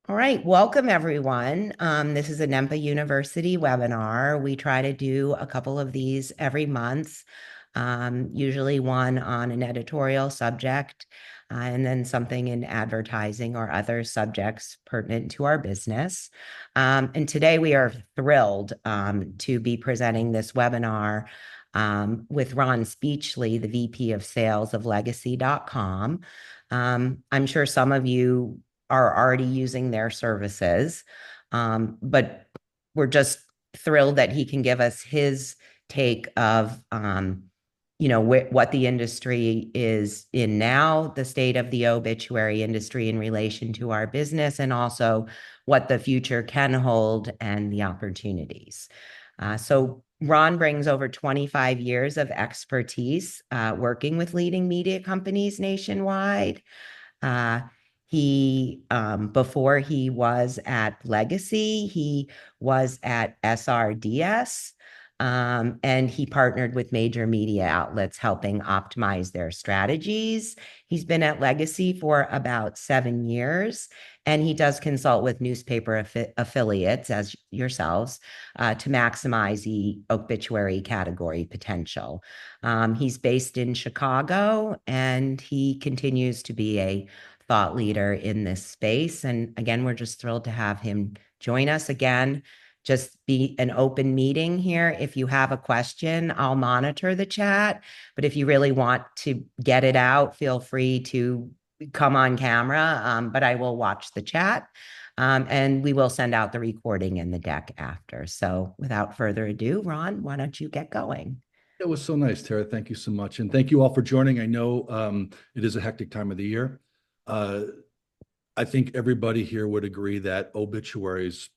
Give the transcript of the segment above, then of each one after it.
All right, welcome everyone. This is a NENPA University webinar. We try to do a couple of these every month, usually one on an editorial subject, and then something in advertising or other subjects pertinent to our business. And today we are thrilled to be presenting this webinar with Ron Speechley, the VP of Sales of Legacy.com. I'm sure some of you are already using their services. But we're just thrilled that he can give us his take of, what the industry is in now, the state of the obituary industry in relation to our business, and also what the future can hold and the opportunities. So Ron brings over 25 years of expertise working with leading media companies nationwide. Uh, before he was at Legacy, he was at SRDS, and he partnered with major media outlets, helping optimize their strategies. He's been at Legacy for about 7 years, and he does consult with newspaper affiliates, as yourselves, to maximize the obituary category potential. He's based in Chicago, and he continues to be a thought leader in this space. And again, we're just thrilled to have him join us again. Just be an open meeting here. If you have a question, I'll monitor the chat. But if you really want to get it out, feel free to come on camera. But I will watch the chat. And we will send out the recording and the deck after. So without further ado, Ron, why don't you get going? It was so nice, Tara. Thank you so much. And thank you all for joining. I know it is a hectic time of the year. Uh, I think everybody here would agree that obituaries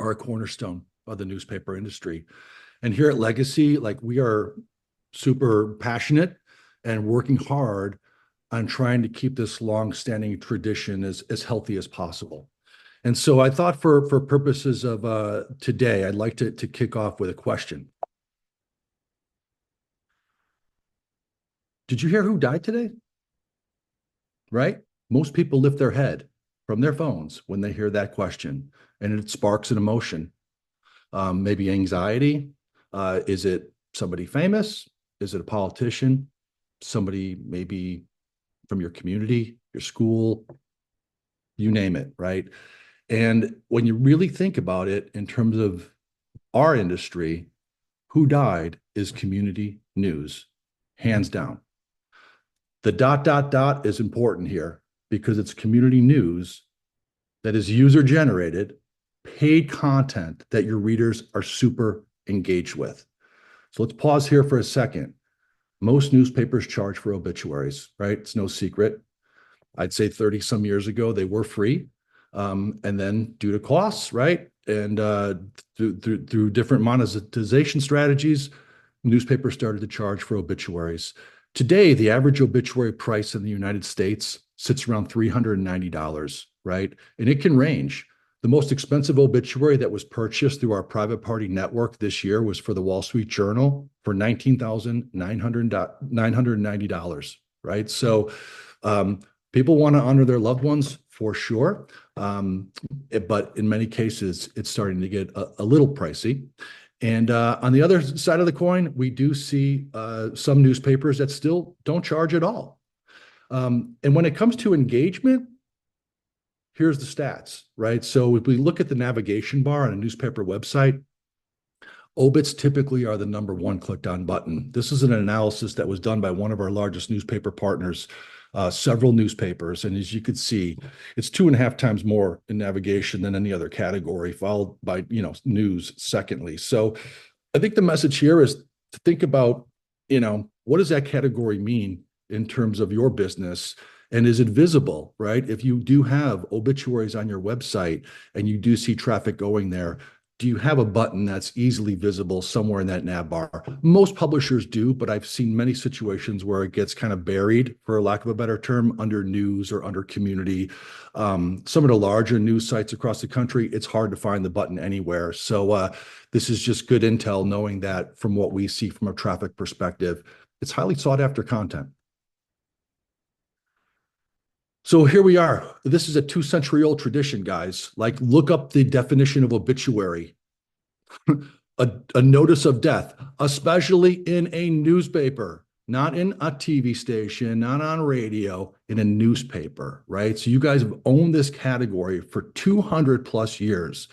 are a cornerstone of the newspaper industry. And here at Legacy, like, we are super passionate and working hard on trying to keep this long-standing tradition as healthy as possible. And so I thought for purposes of today, I'd like to kick off with a question. Did you hear who died today? Right? Most people lift their head from their phones when they hear that question, and it sparks an emotion. Maybe anxiety. Is it somebody famous? Is it a politician? Somebody maybe from your community, your school, you name it, right? And when you really think about it in terms of our industry, who died is community news, hands down. The ... is important here because it's community news that is user generated, paid content that your readers are super engaged with. So let's pause here for a second. Most newspapers charge for obituaries, right? It's no secret. I'd say 30 some years ago, they were free. And then due to costs, right? And through different monetization strategies, newspapers started to charge for obituaries. Today, the average obituary price in the United States sits around $390, right? And it can range. The most expensive obituary that was purchased through our private party network this year was for the Wall Street Journal for $19,990, right? So people want to honor their loved ones for sure. But in many cases, it's starting to get a little pricey. And on the other side of the coin, we do see some newspapers that still don't charge at all. And when it comes to engagement, here's the stats, right? So if we look at the navigation bar on a newspaper website, obits typically are the number one clicked on button. This is an analysis that was done by one of our largest newspaper partners, several newspapers. And as you could see, it's 2.5 times more in navigation than any other category, followed by, news secondly. So I think the message here is to think about, what does that category mean in terms of your business? And is it visible, right? If you do have obituaries on your website and you do see traffic going there, do you have a button that's easily visible somewhere in that nav bar? Most publishers do, but I've seen many situations where it gets kind of buried, for lack of a better term, under news or under community. Some of the larger news sites across the country, it's hard to find the button anywhere. So this is just good intel, knowing that from what we see from a traffic perspective, it's highly sought after content. So here we are. This is a 2 century old tradition, guys. Like, look up the definition of obituary. A notice of death, especially in a newspaper, not in a TV station, not on radio, in a newspaper, right? So you guys have owned this category for 200 plus years.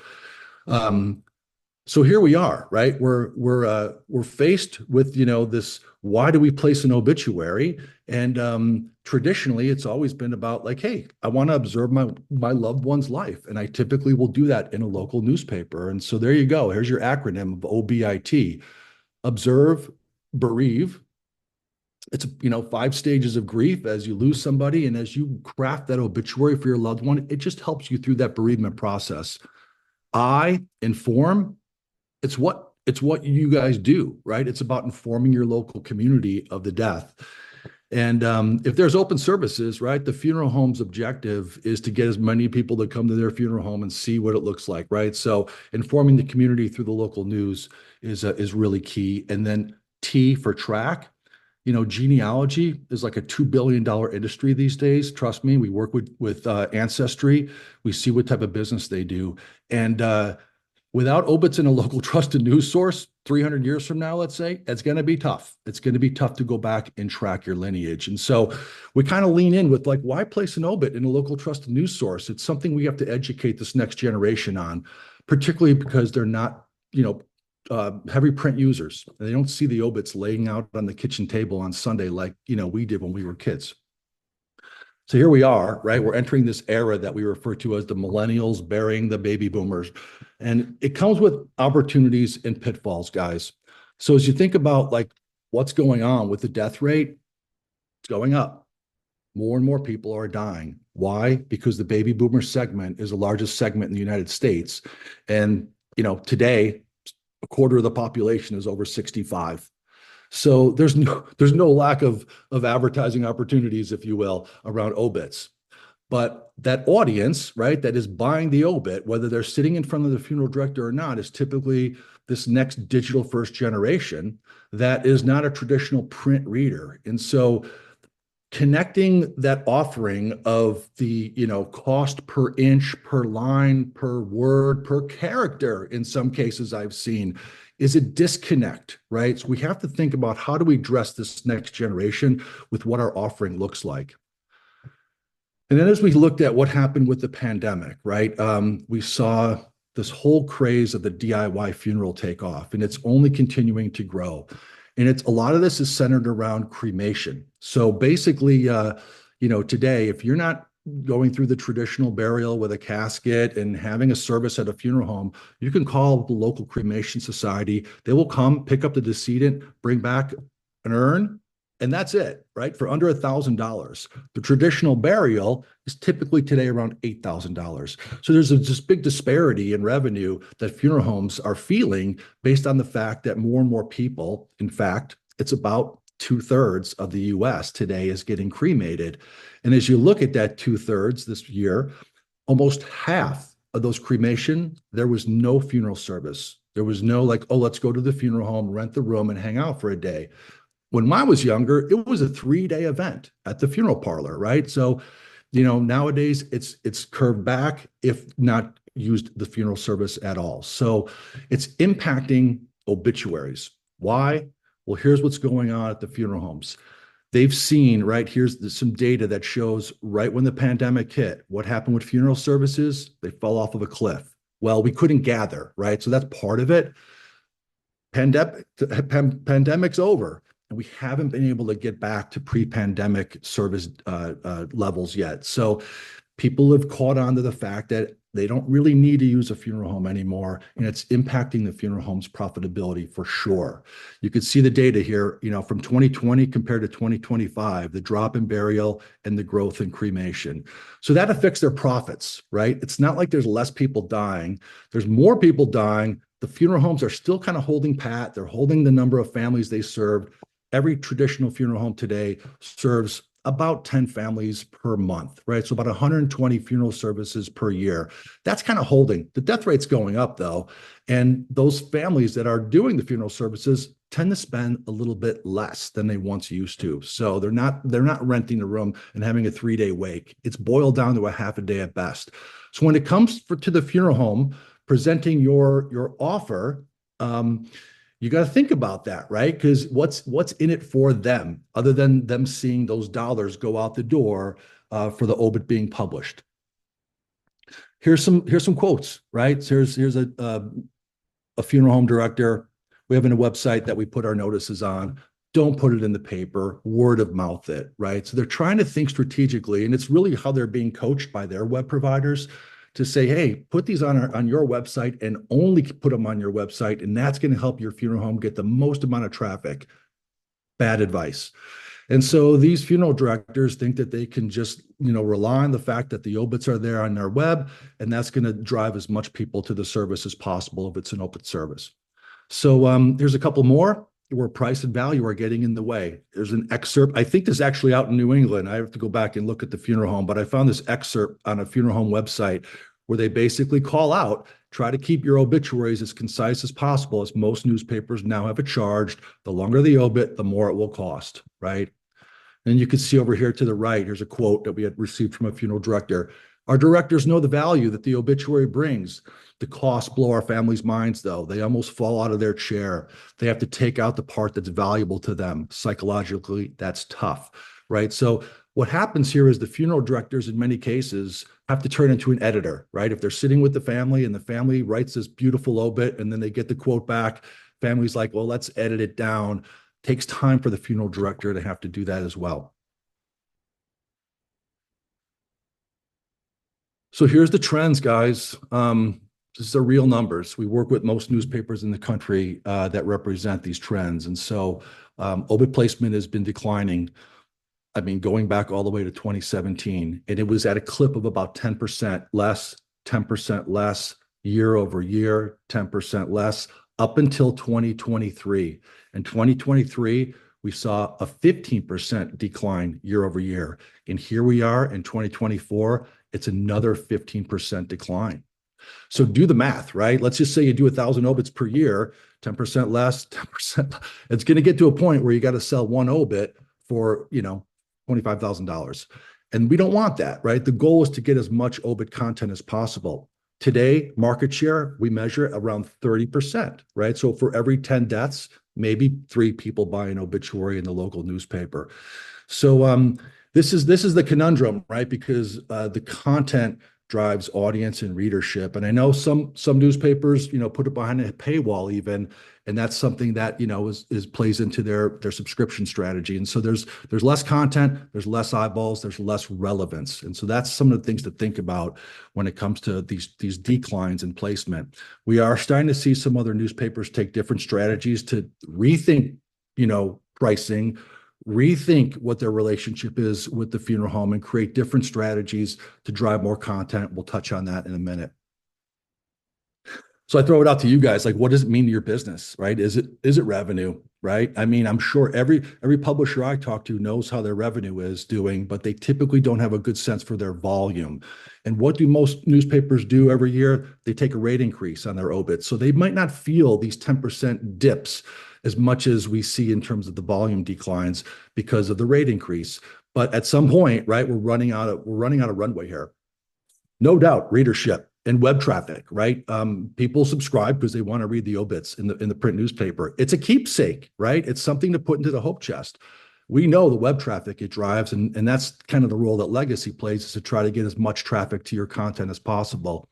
Um, so here we are, right? We're faced with this. Why do we place an obituary? And traditionally, it's always been about like, hey, I want to observe my loved one's life, and I typically will do that in a local newspaper. And so there you go. Here's your acronym of OBIT: observe, bereave. It's 5 stages of grief as you lose somebody, and as you craft that obituary for your loved one, it just helps you through that bereavement process. I inform. It's what you guys do, right? It's about informing your local community of the death. And if there's open services, right, the funeral home's objective is to get as many people to come to their funeral home and see what it looks like, right? So informing the community through the local news is really key. And then T for track. Genealogy is like a $2 billion industry these days. Trust me, we work with Ancestry. We see what type of business they do, and without obits in a local trusted news source, 300 years from now, let's say, it's going to be tough. It's going to be tough to go back and track your lineage. And so we kind of lean in with like, why place an obit in a local trusted news source? It's something we have to educate this next generation on, particularly because they're not, heavy print users. They don't see the obits laying out on the kitchen table on Sunday like, we did when we were kids. So here we are, right? We're entering this era that we refer to as the millennials burying the baby boomers. And it comes with opportunities and pitfalls, guys. So as you think about like what's going on with the death rate, it's going up. More and more people are dying. Why? Because the baby boomer segment is the largest segment in the United States. And, today, a quarter of the population is over 65. So there's no lack of advertising opportunities, if you will, around obits. But that audience, right, that is buying the obit, whether they're sitting in front of the funeral director or not, is typically this next digital first generation that is not a traditional print reader. And so connecting that offering of the cost per inch, per line, per word, per character, in some cases I've seen, is a disconnect, right? So we have to think about how do we address this next generation with what our offering looks like. And then as we looked at what happened with the pandemic, right, we saw this whole craze of the DIY funeral take off, and it's only continuing to grow. And a lot of this is centered around cremation. So basically, today, if you're not going through the traditional burial with a casket and having a service at a funeral home, you can call the local cremation society. They will come, pick up the decedent, bring back an urn, and that's it, right? For under $1,000. The traditional burial is typically today around $8,000. So there's this big disparity in revenue that funeral homes are feeling based on the fact that more and more people, in fact, it's about 2/3 of the US today is getting cremated. And as you look at that 2/3 this year, almost half of those cremation, there was no funeral service. There was no like, oh, let's go to the funeral home, rent the room, and hang out for a day. When I was younger, it was a 3-day event at the funeral parlor, right? So, nowadays it's curved back, if not used the funeral service at all. So it's impacting obituaries. Why? Well, here's what's going on at the funeral homes. They've seen, right, here's some data that shows right when the pandemic hit, what happened with funeral services? They fell off of a cliff. Well, we couldn't gather, right? So that's part of it. Pandemic's over. And we haven't been able to get back to pre-pandemic service levels yet. So people have caught on to the fact that they don't really need to use a funeral home anymore, and it's impacting the funeral home's profitability for sure. You could see the data here, from 2020 compared to 2025, the drop in burial and the growth in cremation. So that affects their profits, right? It's not like there's less people dying. There's more people dying. The funeral homes are still kind of holding pat. They're holding the number of families they served. Every traditional funeral home today serves about 10 families per month, right? So about 120 funeral services per year. That's kind of holding. The death rate's going up though. And those families that are doing the funeral services tend to spend a little bit less than they once used to. So they're not renting a room and having a 3-day wake. It's boiled down to a half a day at best. So when it comes to the funeral home presenting your offer, you got to think about that, right? Because what's in it for them other than them seeing those dollars go out the door for the obit being published? Here's some quotes, right? So here's a funeral home director. We have a website that we put our notices on. Don't put it in the paper, word of mouth it, right? So they're trying to think strategically, and it's really how they're being coached by their web providers to say, hey, put these on your website and only put them on your website, and that's going to help your funeral home get the most amount of traffic. Bad advice. And so these funeral directors think that they can just, rely on the fact that the obits are there on their web, and that's going to drive as much people to the service as possible if it's an open service. So there's a couple more where price and value are getting in the way. There's an excerpt. I think this is actually out in New England. I have to go back and look at the funeral home, but I found this excerpt on a funeral home website where they basically call out, try to keep your obituaries as concise as possible, as most newspapers now have it charged. The longer the obit, the more it will cost, right? And you can see over here to the right, here's a quote that we had received from a funeral director. Our directors know the value that the obituary brings. The costs blow our families' minds, though. They almost fall out of their chair. They have to take out the part that's valuable to them. Psychologically, that's tough, right? So what happens here is the funeral directors, in many cases, have to turn into an editor, right? If they're sitting with the family and the family writes this beautiful obit and then they get the quote back, family's like, well, let's edit it down. Takes time for the funeral director to have to do that as well. So here's the trends, guys. This are real numbers. We work with most newspapers in the country that represent these trends. And so obit placement has been declining. I mean, going back all the way to 2017, and it was at a clip of about 10% less, 10% less year over year, 10% less up until 2023. In 2023, we saw a 15% decline year over year. And here we are in 2024, it's another 15% decline. So do the math, right? Let's just say you do 1,000 obits per year, 10% less, 10%. It's going to get to a point where you got to sell one obit for, $25,000. And we don't want that, right? The goal is to get as much obit content as possible. Today, market share, we measure around 30%, right? So for every 10 deaths, maybe 3 people buy an obituary in the local newspaper. So this is the conundrum, right? Because the content drives audience and readership. And I know some newspapers, put it behind a paywall even, and that's something that, is plays into their subscription strategy. And so there's less content, there's less eyeballs, there's less relevance. And so that's some of the things to think about when it comes to these declines in placement. We are starting to see some other newspapers take different strategies to rethink, pricing, rethink what their relationship is with the funeral home and create different strategies to drive more content. We'll touch on that in a minute. So I throw it out to you guys, like, what does it mean to your business, right? Is it revenue, right? I mean, I'm sure every publisher I talk to knows how their revenue is doing, but they typically don't have a good sense for their volume. And what do most newspapers do every year? They take a rate increase on their obits. So they might not feel these 10% dips as much as we see in terms of the volume declines because of the rate increase. But at some point, right, we're running out of runway here. No doubt, readership and web traffic, right? People subscribe because they want to read the obits in the print newspaper. It's a keepsake, right? It's something to put into the hope chest. We know the web traffic it drives, and that's kind of the role that Legacy plays, is to try to get as much traffic to your content as possible.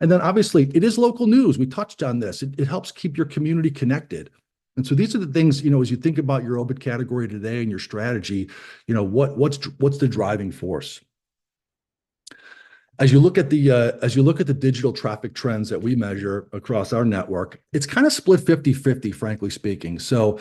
And then obviously it is local news. We touched on this. It helps keep your community connected. And so these are the things, as you think about your obit category today and your strategy, what's the driving force? As you look at the digital traffic trends that we measure across our network, it's kind of split 50-50, frankly speaking. So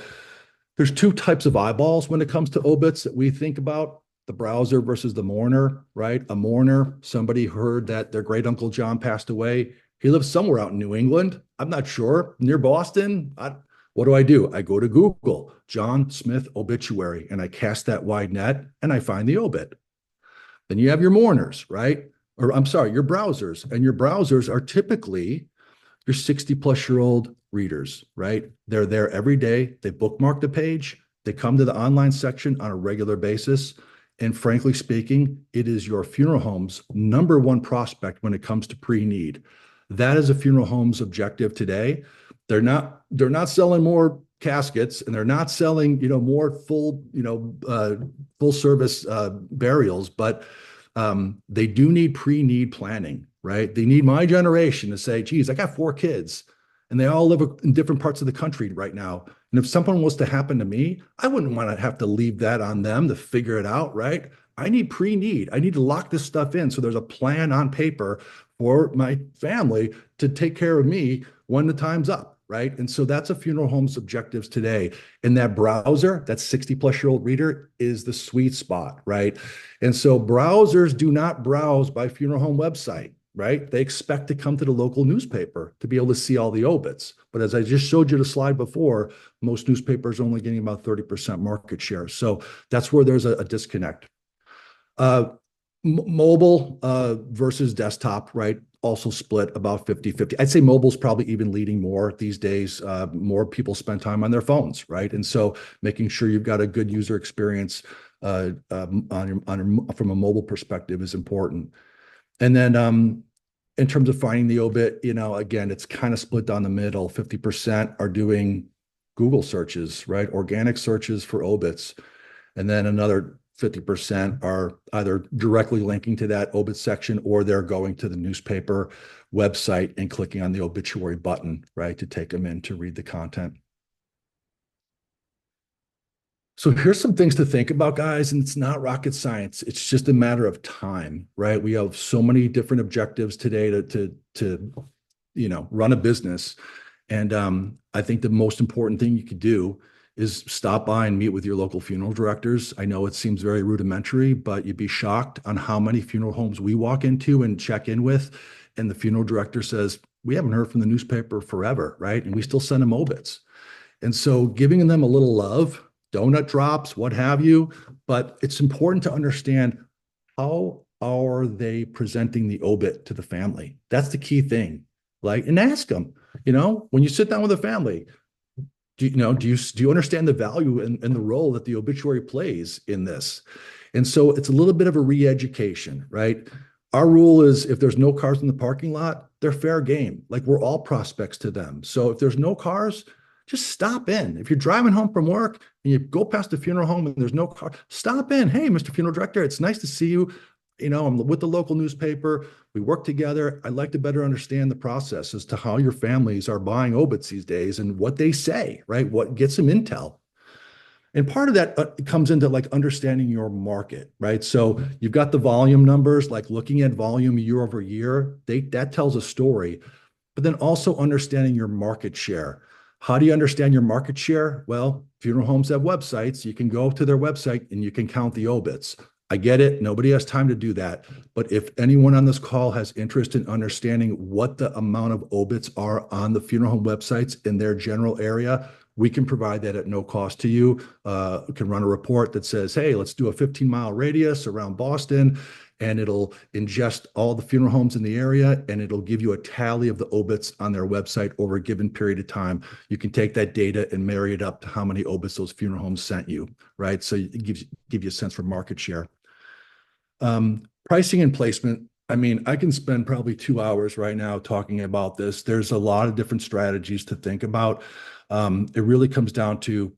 there's 2 types of eyeballs when it comes to obits that we think about: the browser versus the mourner, right? A mourner, somebody heard that their great uncle John passed away. He lives somewhere out in New England. I'm not sure, near Boston. What do? I go to Google, John Smith obituary, and I cast that wide net and I find the obit. Then you have your mourners, right? Or I'm sorry, your browsers. And your browsers are typically your 60 plus year old readers, right? They're there every day. They bookmark the page. They come to the online section on a regular basis. And frankly speaking, it is your funeral home's number one prospect when it comes to pre-need. That is a funeral home's objective today. They're not selling more caskets, and they're not selling, more full service burials, but they do need pre-need planning, right? They need my generation to say, geez, I got 4 kids and they all live in different parts of the country right now. And if something was to happen to me, I wouldn't want to have to leave that on them to figure it out, right? I need pre-need. I need to lock this stuff in so there's a plan on paper for my family to take care of me when the time's up, right? And so that's a funeral home's objectives today. And that browser, that 60 plus year old reader, is the sweet spot, right? And so browsers do not browse by funeral home website, right? They expect to come to the local newspaper to be able to see all the obits. But as I just showed you the slide before, most newspapers are only getting about 30% market share. So that's where there's a disconnect. Mobile versus desktop, right? Also split about 50-50. I'd say mobile's probably even leading more these days. More people spend time on their phones, right? And so making sure you've got a good user experience from a mobile perspective is important. And then in terms of finding the obit, again, it's kind of split down the middle. 50% are doing Google searches, right? Organic searches for obits. And then another 50% are either directly linking to that obit section, or they're going to the newspaper website and clicking on the obituary button, right, to take them in to read the content. So here's some things to think about, guys, and it's not rocket science. It's just a matter of time, right? We have so many different objectives today to run a business. And I think the most important thing you could do is stop by and meet with your local funeral directors. I know it seems very rudimentary, but you'd be shocked on how many funeral homes we walk into and check in with, and the funeral director says, we haven't heard from the newspaper forever, right? And we still send them obits. And so giving them a little love, donut drops, what have you, but it's important to understand, how are they presenting the obit to the family? That's the key thing. And ask them, when you sit down with a family, do you understand the value and the role that the obituary plays in this? And so it's a little bit of a re-education, right? Our rule is, if there's no cars in the parking lot, they're fair game. We're all prospects to them. So if there's no cars, just stop in. If you're driving home from work and you go past a funeral home and there's no car, stop in. Hey, Mr. Funeral Director, it's nice to see you. I'm with the local newspaper. We work together. I'd like to better understand the process as to how your families are buying obits these days and what they say, right? What gets them intel. And part of that comes into understanding your market, right? So you've got the volume numbers, looking at volume year over year, that tells a story, but then also understanding your market share. How do you understand your market share? Well, funeral homes have websites. You can go to their website and you can count the obits. I get it. Nobody has time to do that. But if anyone on this call has interest in understanding what the amount of obits are on the funeral home websites in their general area, we can provide that at no cost to you. We can run a report that says, hey, let's do a 15-mile radius around Boston, and it'll ingest all the funeral homes in the area, and it'll give you a tally of the obits on their website over a given period of time. You can take that data and marry it up to how many obits those funeral homes sent you, right? So it gives you a sense for market share. Pricing and placement. I mean, I can spend probably 2 hours right now talking about this. There's a lot of different strategies to think about. It really comes down to,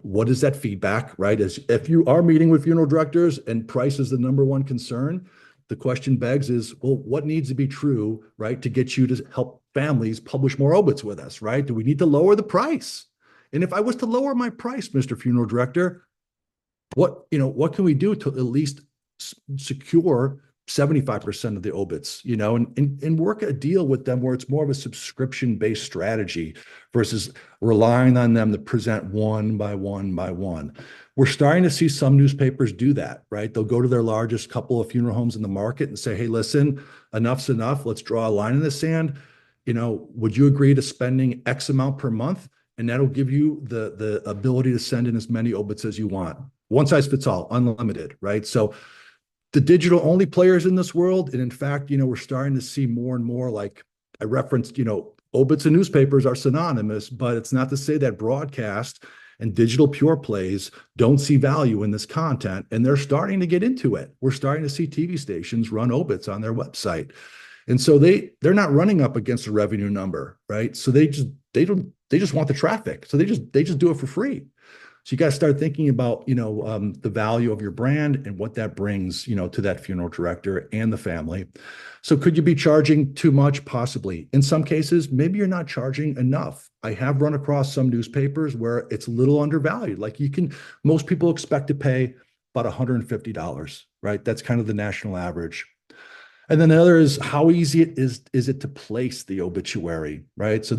what is that feedback, right? As if you are meeting with funeral directors and price is the number one concern, the question begs is, well, what needs to be true, right, to get you to help families publish more obits with us, right? Do we need to lower the price? And if I was to lower my price, Mr. Funeral Director, what can we do to at least secure 75% of the obits, and work a deal with them where it's more of a subscription-based strategy versus relying on them to present one by one by one. We're starting to see some newspapers do that, right? They'll go to their largest couple of funeral homes in the market and say, hey, listen, enough's enough. Let's draw a line in the sand. Would you agree to spending X amount per month? and that'll give you the ability to send in as many obits as you want. One size fits all, unlimited, right? So the digital only players in this world, and in fact, we're starting to see more and more, like I referenced, obits and newspapers are synonymous, but it's not to say that broadcast and digital pure plays don't see value in this content, and they're starting to get into it. We're starting to see TV stations run obits on their website. And so they're not running up against a revenue number, right? So they just want the traffic. So they just do it for free. So you got to start thinking about, the value of your brand and what that brings, to that funeral director and the family. So could you be charging too much? Possibly. In some cases, maybe you're not charging enough. I have run across some newspapers where it's a little undervalued. Like most people expect to pay about $150, right? That's kind of the national average. And then the other is how easy is it to place the obituary, right? So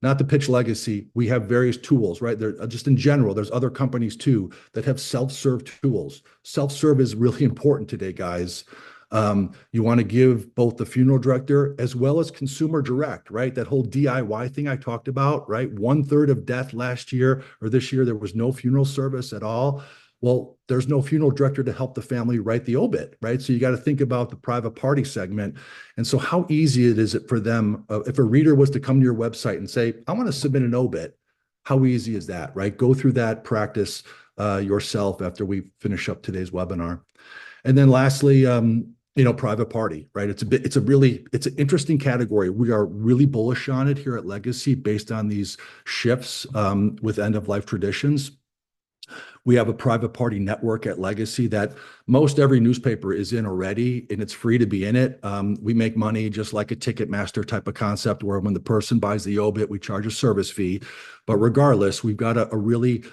not to pitch legacy, we have various tools, right? There, just in general, there's other companies too that have self-serve tools. Self-serve is really important today, guys. You want to give both the funeral director as well as consumer direct, right? That whole DIY thing I talked about, right? 1/3 of death last year or this year, there was no funeral service at all. Well, there's no funeral director to help the family write the obit, right? So you got to think about the private party segment. And so how easy is it for them, if a reader was to come to your website and say, I want to submit an obit, how easy is that, right? Go through that practice yourself after we finish up today's webinar. And then lastly, private party, right? It's an interesting category. We are really bullish on it here at Legacy based on these shifts with end of life traditions. We have a private party network at Legacy that most every newspaper is in already, and it's free to be in it. We make money just like a Ticketmaster type of concept where when the person buys the obit, we charge a service fee. But regardless, we've got a really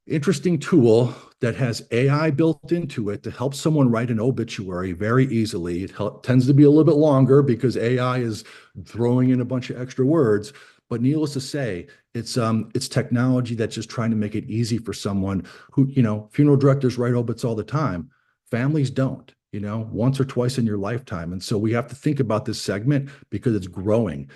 interesting tool that has AI built into it to help someone write an obituary very easily. It tends to be a little bit longer because AI is throwing in a bunch of extra words. But needless to say, it's technology that's just trying to make it easy for someone who, funeral directors write obits all the time. Families don't, once or twice in your lifetime. And so we have to think about this segment because it's growing.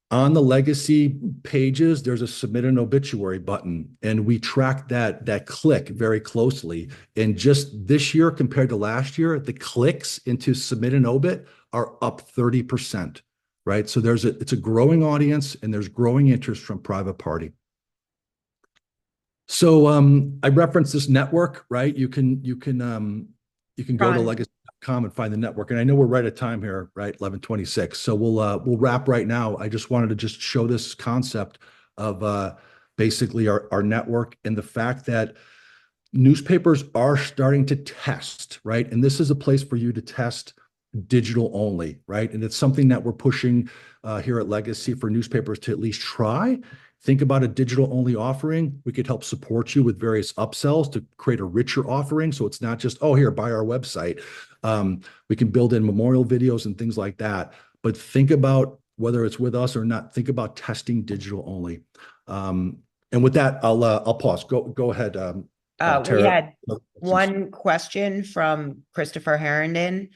On the Legacy pages, there's a submit an obituary button, and we track that click very closely. And just this year compared to last year, the clicks into submit an obit are up 30%. Right. So it's a growing audience and there's growing interest from private party. So I referenced this network, right? You can go to legacy.com and find the network. And I know we're right at time here, right? 11:26. So we'll wrap right now. I just wanted to just show this concept of basically our network and the fact that newspapers are starting to test, right? And this is a place for you to test digital only, right? And it's something that we're pushing here at Legacy for newspapers to at least try. Think about a digital only offering. We could help support you with various upsells to create a richer offering. So it's not just, oh, here, buy our website. We can build in memorial videos and things like that. But think about whether it's with us or not, think about testing digital only. And with that, I'll pause. Go ahead, We Tara. had one question from Christopher Herndon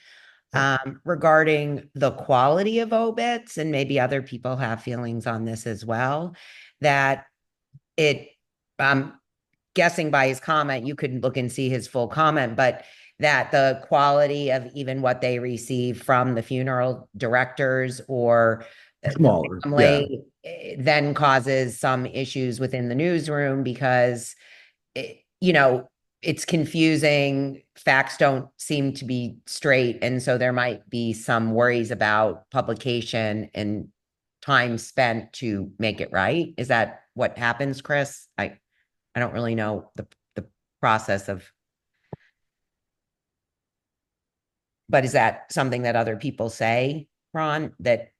regarding the quality of obits, and maybe other people have feelings on this as well, that I'm guessing by his comment, you could look and see his full comment, but that the quality of even what they receive from the funeral directors or Smaller, the family then causes some issues within the newsroom because it's confusing. Facts don't seem to be straight. And so there might be some worries about publication and time spent to make it right. Is that what happens, Chris? I don't really know the process of, but is that something that other people say, Ron, that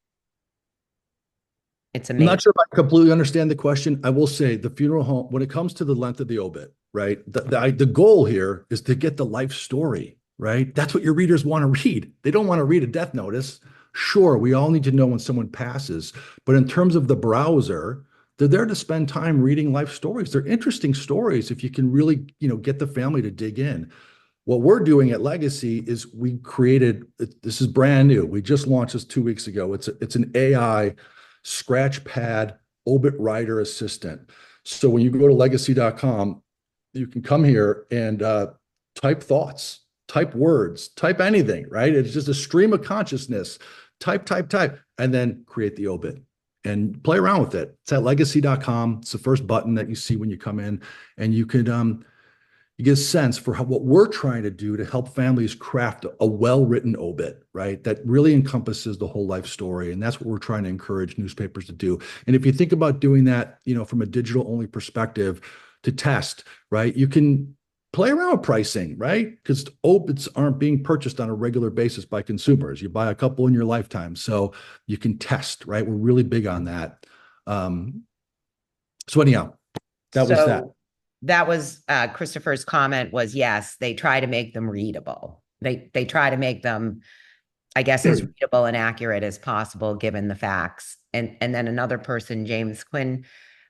it's I'm amazing? not sure if I completely understand the question. I will say the funeral home, when it comes to the length of the obit, right? The goal here is to get the life story, right? That's what your readers want to read. They don't want to read a death notice. Sure, we all need to know when someone passes, but in terms of the browser, they're there to spend time reading life stories. They're interesting stories if you can really, get the family to dig in. What we're doing at Legacy is we created, this is brand new. We just launched this 2 weeks ago. It's an AI scratch pad obit writer assistant. So when you go to legacy.com, you can come here and type thoughts, type words, type anything, right? It's just a stream of consciousness. Type, and then create the obit and play around with it. It's at legacy.com. It's the first button that you see when you come in, and you could you get a sense for what we're trying to do to help families craft a well-written obit, right? That really encompasses the whole life story. And that's what we're trying to encourage newspapers to do. And if you think about doing that, from a digital only perspective to test, right? You can play around with pricing, right? Because obits aren't being purchased on a regular basis by consumers. You buy a couple in your lifetime. So you can test, right? We're really big on that. So anyhow, that was that. So that was Christopher's comment was, yes, they try to make them readable. They try to make them, I guess, as readable and accurate as possible given the facts. And then another person, James Quinn,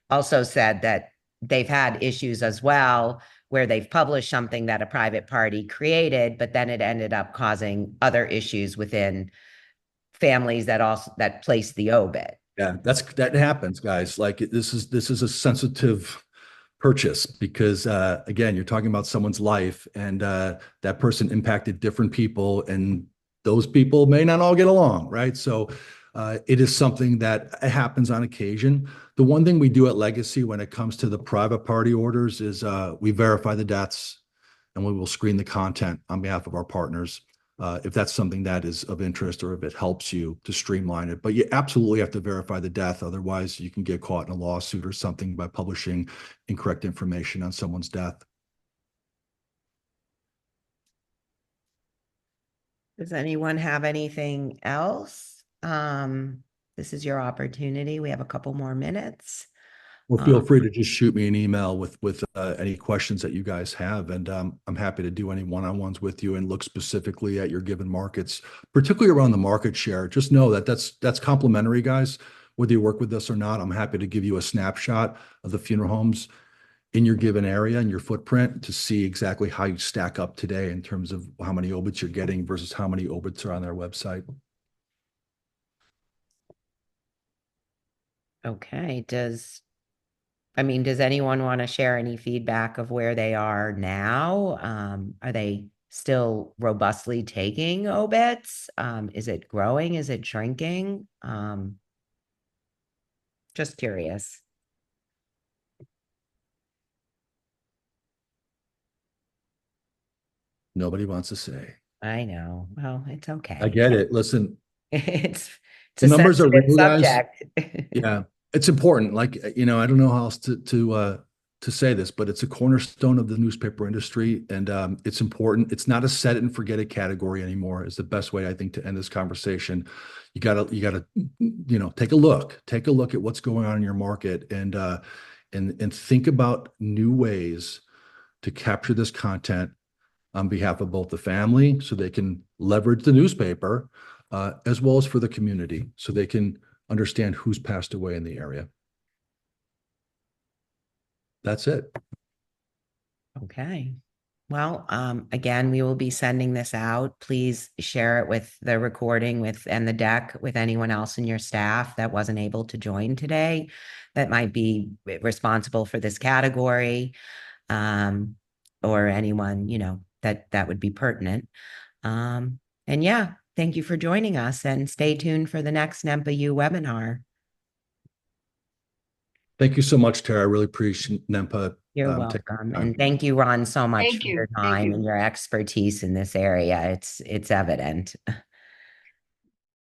also said that they've had issues as well where they've published something that a private party created, but then it ended up causing other issues within families that place the obit. Yeah, that happens, guys. Like this is a sensitive purchase because again, you're talking about someone's life, and that person impacted different people, and those people may not all get along, right? So it is something that happens on occasion. The one thing we do at Legacy when it comes to the private party orders is we verify the deaths, and we will screen the content on behalf of our partners. If that's something that is of interest or if it helps you to streamline it. But you absolutely have to verify the death. Otherwise, you can get caught in a lawsuit or something by publishing incorrect information on someone's death. Does anyone have anything else? This is your opportunity. We have a couple more minutes. Well, feel free to just shoot me an email with any questions that you guys have, and I'm happy to do any one-on-ones with you and look specifically at your given markets, particularly around the market share. Just know that that's complimentary, guys. Whether you work with us or not, I'm happy to give you a snapshot of the funeral homes in your given area and your footprint to see exactly how you stack up today in terms of how many obits you're getting versus how many obits are on their website. Okay. Does anyone want to share any feedback of where they are now? Are they still robustly taking obits? Is it growing? Is it shrinking? Just curious. Nobody wants to say. I know. Well, it's I okay. get it. Listen, It's the a numbers are sensitive real, guys. subject. Yeah, it's important. Like, I don't know how else to say this, but it's a cornerstone of the newspaper industry, and it's important. It's not a set it and forget it category anymore. Is the best way I think to end this conversation. You gotta take a look at what's going on in your market, and think about new ways to capture this content on behalf of both the family, so they can leverage the newspaper, as well as for the community, so they can understand who's passed away in the area. That's it. Okay. Well, again, we will be sending this out. Please share it with the recording and the deck with anyone else in your staff that wasn't able to join today that might be responsible for this category, or anyone, that would be pertinent. And yeah, thank you for joining us, and stay tuned for the next NENPA U webinar. Thank you so much, Tara. I really appreciate NENPA. You're welcome. And thank you, Ron, so much Thank for you. your Thank time you. and your expertise in this area. It's evident.